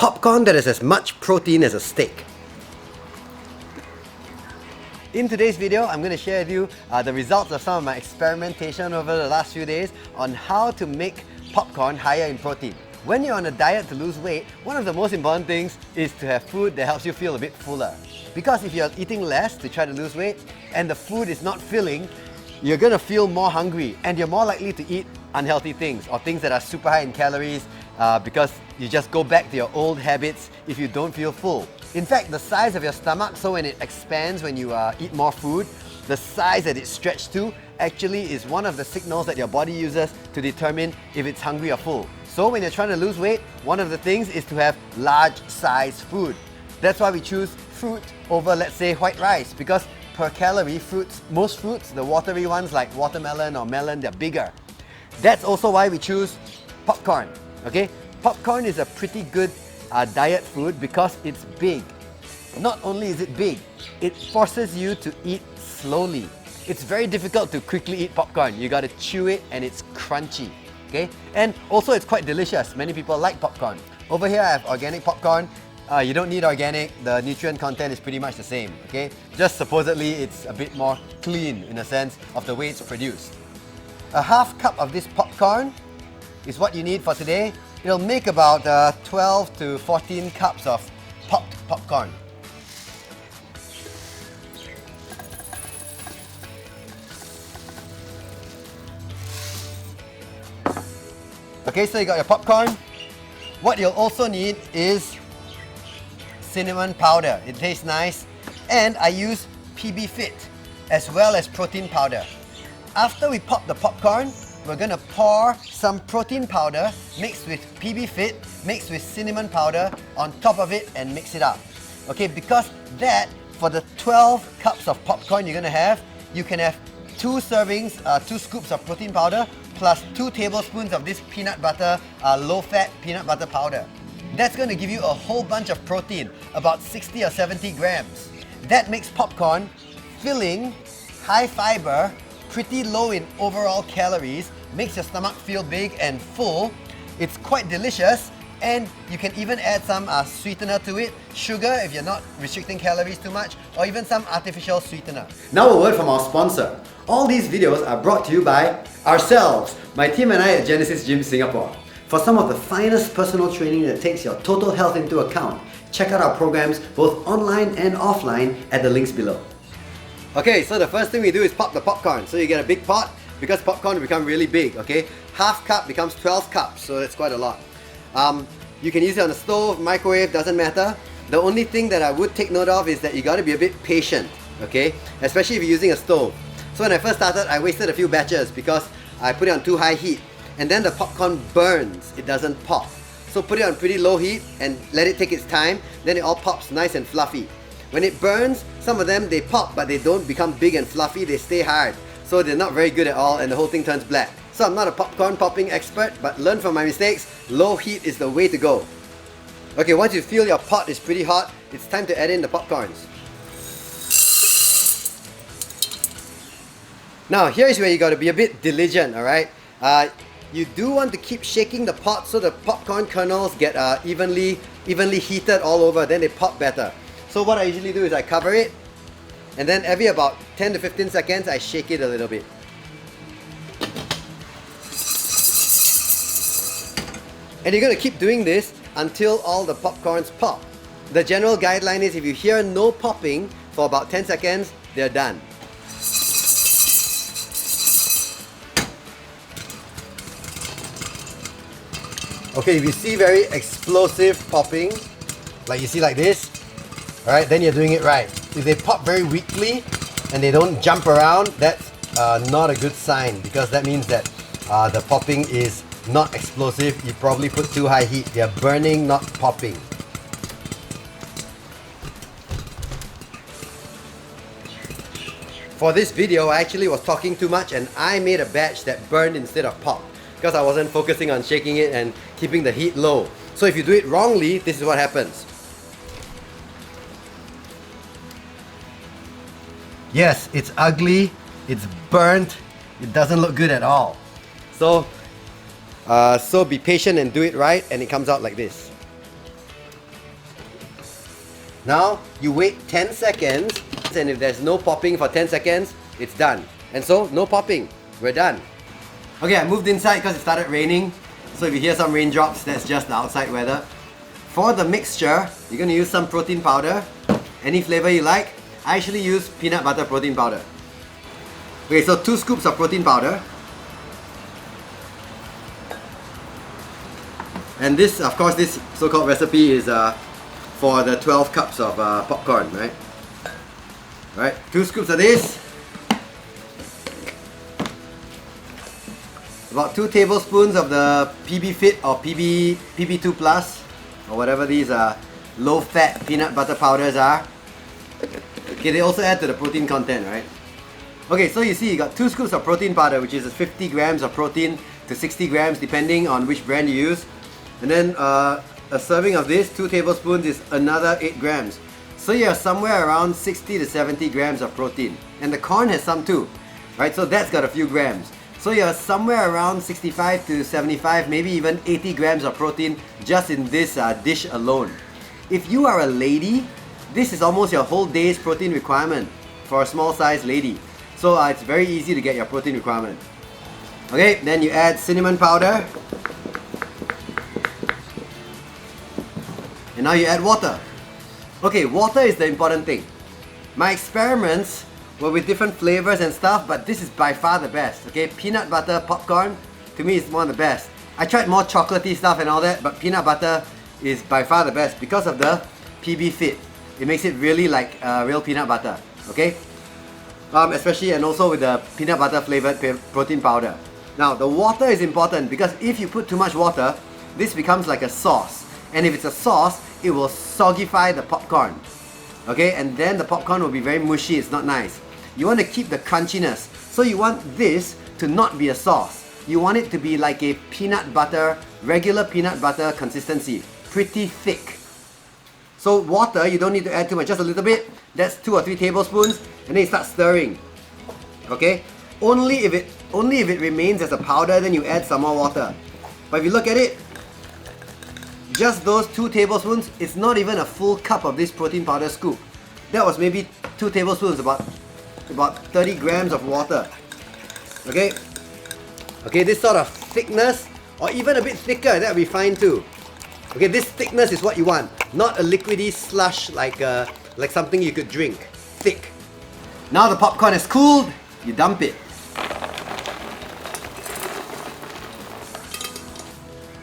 popcorn that has as much protein as a steak. In today's video, I'm going to share with you the results of some of my experimentation over the last few days on how to make popcorn higher in protein. When you're on a diet to lose weight, one of the most important things is to have food that helps you feel a bit fuller. Because if you're eating less to try to lose weight and the food is not filling, you're going to feel more hungry and you're more likely to eat unhealthy things or things that are super high in calories because you just go back to your old habits if you don't feel full. In fact, the size of your stomach, so when it expands when you eat more food, the size that it's stretched to actually is one of the signals that your body uses to determine if it's hungry or full. So when you're trying to lose weight, one of the things is to have large size food. That's why we choose fruit over, let's say, white rice, because per calorie, most fruits, the watery ones like watermelon or melon, they're bigger. That's also why we choose popcorn. Okay, popcorn is a pretty good diet food because it's big. Not only is it big, it forces you to eat slowly. It's very difficult to quickly eat popcorn. You got to chew it and it's crunchy. Okay, and also it's quite delicious. Many people like popcorn. Over here I have organic popcorn. You don't need organic. The nutrient content is pretty much the same. Okay, just supposedly it's a bit more clean in a sense of the way it's produced. A half cup of this popcorn is what you need for today. It'll make about 12 to 14 cups of popped popcorn. Okay, so you got your popcorn. What you'll also need is cinnamon powder. It tastes nice. And I use PB Fit as well as protein powder. After we pop the popcorn, we're going to pour some protein powder mixed with PB Fit, mixed with cinnamon powder on top of it and mix it up. Okay, because that, for the 12 cups of popcorn you're going to have, you can have 2 servings, 2 scoops of protein powder plus 2 tablespoons of this peanut butter, low-fat peanut butter powder. That's going to give you a whole bunch of protein, about 60 or 70 grams. That makes popcorn filling, high fiber, pretty low in overall calories, makes your stomach feel big and full. It's quite delicious, and you can even add some sweetener to it, sugar if you're not restricting calories too much, or even some artificial sweetener. Now a word from our sponsor. All these videos are brought to you by ourselves, my team and I at Genesis Gym Singapore. For some of the finest personal training that takes your total health into account, check out our programs both online and offline at the links below. Okay, so the first thing we do is pop the popcorn. So you get a big pot, because popcorn will become really big, okay? Half cup becomes 12 cups, so that's quite a lot. You can use it on the stove, microwave, doesn't matter. The only thing that I would take note of is that you gotta be a bit patient, okay? Especially if you're using a stove. So when I first started, I wasted a few batches because I put it on too high heat. And then the popcorn burns, it doesn't pop. So put it on pretty low heat and let it take its time, then it all pops nice and fluffy. When it burns, some of them they pop but they don't become big and fluffy, they stay hard. So they're not very good at all and the whole thing turns black. So I'm not a popcorn popping expert, but learn from my mistakes, low heat is the way to go. Okay, once you feel your pot is pretty hot, it's time to add in the popcorns. Now here's where you got to be a bit diligent, alright? You do want to keep shaking the pot so the popcorn kernels get evenly heated all over, then they pop better. So what I usually do is I cover it, and then every about 10 to 15 seconds I shake it a little bit. And you're going to keep doing this until all the popcorns pop. The general guideline is if you hear no popping for about 10 seconds, they're done. Okay, if you see very explosive popping, like you see like this, alright, then you're doing it right. If they pop very weakly and they don't jump around, that's not a good sign, because that means that the popping is not explosive. You probably put too high heat. They're burning, not popping. For this video, I actually was talking too much and I made a batch that burned instead of popped, because I wasn't focusing on shaking it and keeping the heat low. So if you do it wrongly, this is what happens. Yes, it's ugly, it's burnt, it doesn't look good at all. So be patient and do it right, and it comes out like this. Now, you wait 10 seconds, and if there's no popping for 10 seconds, it's done. And so, no popping. We're done. Okay, I moved inside because it started raining. So if you hear some raindrops, that's just the outside weather. For the mixture, you're going to use some protein powder. Any flavor you like. I actually use peanut butter protein powder. Okay, so 2 scoops of protein powder. And this, of course, this so-called recipe is for the 12 cups of popcorn, right? Alright, 2 scoops of this. About 2 tablespoons of the PB Fit or PB2 Plus, or whatever these low-fat peanut butter powders are. Okay, they also add to the protein content, right? Okay, so you see you got 2 scoops of protein powder, which is 50 grams of protein to 60 grams depending on which brand you use. And then a serving of this, 2 tablespoons, is another 8 grams. So you're somewhere around 60 to 70 grams of protein. And the corn has some too, right? So that's got a few grams. So you're somewhere around 65 to 75, maybe even 80 grams of protein just in this dish alone. If you are a lady, this is almost your whole day's protein requirement for a small size lady. So it's very easy to get your protein requirement. Okay, then you add cinnamon powder. And now you add water. Okay, water is the important thing. My experiments were with different flavors and stuff, but this is by far the best. Okay, peanut butter popcorn, to me, is one of the best. I tried more chocolatey stuff and all that, but peanut butter is by far the best because of the PB Fit. It makes it really like real peanut butter. Okay, especially and also with the peanut butter flavored protein powder. Now, the water is important because if you put too much water, this becomes like a sauce. And if it's a sauce, it will sogify the popcorn. Okay, and then the popcorn will be very mushy, it's not nice. You want to keep the crunchiness. So you want this to not be a sauce. You want it to be like a peanut butter, regular peanut butter consistency. Pretty thick. So water, you don't need to add too much, just a little bit. That's 2 or 3 tablespoons. And then you start stirring. Okay? Only if it remains as a powder, then you add some more water. But if you look at it, just those 2 tablespoons, it's not even a full cup of this protein powder scoop. That was maybe 2 tablespoons, about 30 grams of water. Okay? Okay, this sort of thickness, or even a bit thicker, that would be fine too. Okay, this thickness is what you want, not a liquidy slush like something you could drink. Thick. Now the popcorn is cooled, you dump it.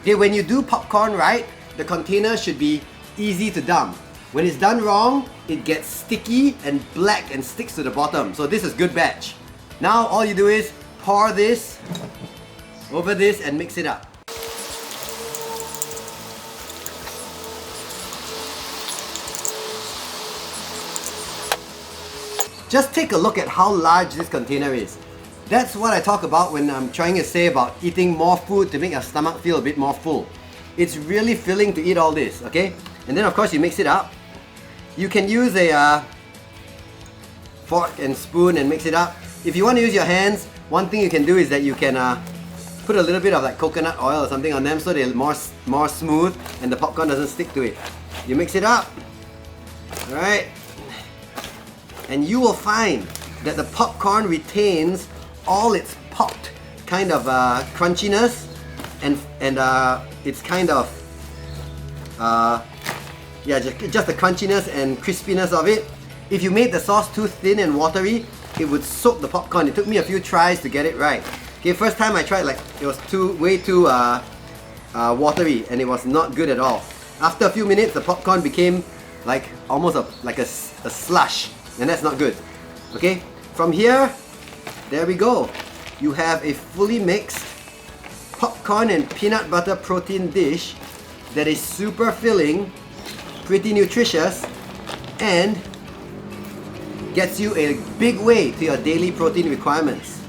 Okay, when you do popcorn right, the container should be easy to dump. When it's done wrong, it gets sticky and black and sticks to the bottom. So this is good batch. Now all you do is pour this over this and mix it up. Just take a look at how large this container is. That's what I talk about when I'm trying to say about eating more food to make your stomach feel a bit more full. It's really filling to eat all this, okay? And then of course you mix it up. You can use a fork and spoon and mix it up. If you want to use your hands, one thing you can do is that you can put a little bit of like coconut oil or something on them so they're more smooth and the popcorn doesn't stick to it. You mix it up, alright? And you will find that the popcorn retains all its popped kind of crunchiness and it's kind of just the crunchiness and crispiness of it. If you made the sauce too thin and watery, it would soak the popcorn. It took me a few tries to get it right. Okay, first time I tried, like it was way too watery and it was not good at all. After a few minutes, the popcorn became like almost like a slush, and that's not good. Okay, from here, there we go. You have a fully mixed popcorn and peanut butter protein dish that is super filling, pretty nutritious, and gets you a big way to your daily protein requirements.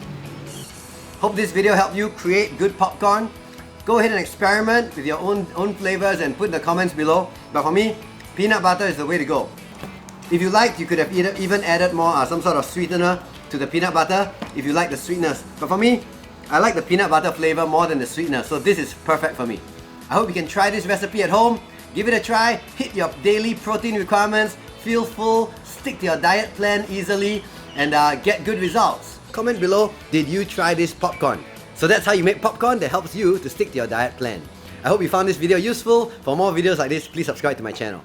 Hope this video helped you create good popcorn. Go ahead and experiment with your own flavors and put in the comments below. But for me, peanut butter is the way to go. If you liked, you could have even added more some sort of sweetener to the peanut butter if you like the sweetness. But for me, I like the peanut butter flavor more than the sweetness, so this is perfect for me. I hope you can try this recipe at home. Give it a try, hit your daily protein requirements feel full, stick to your diet plan easily, and get good results. Comment below, did you try this popcorn? So that's how you make popcorn that helps you to stick to your diet plan. I hope you found this video useful. For more videos like this, please subscribe to my channel.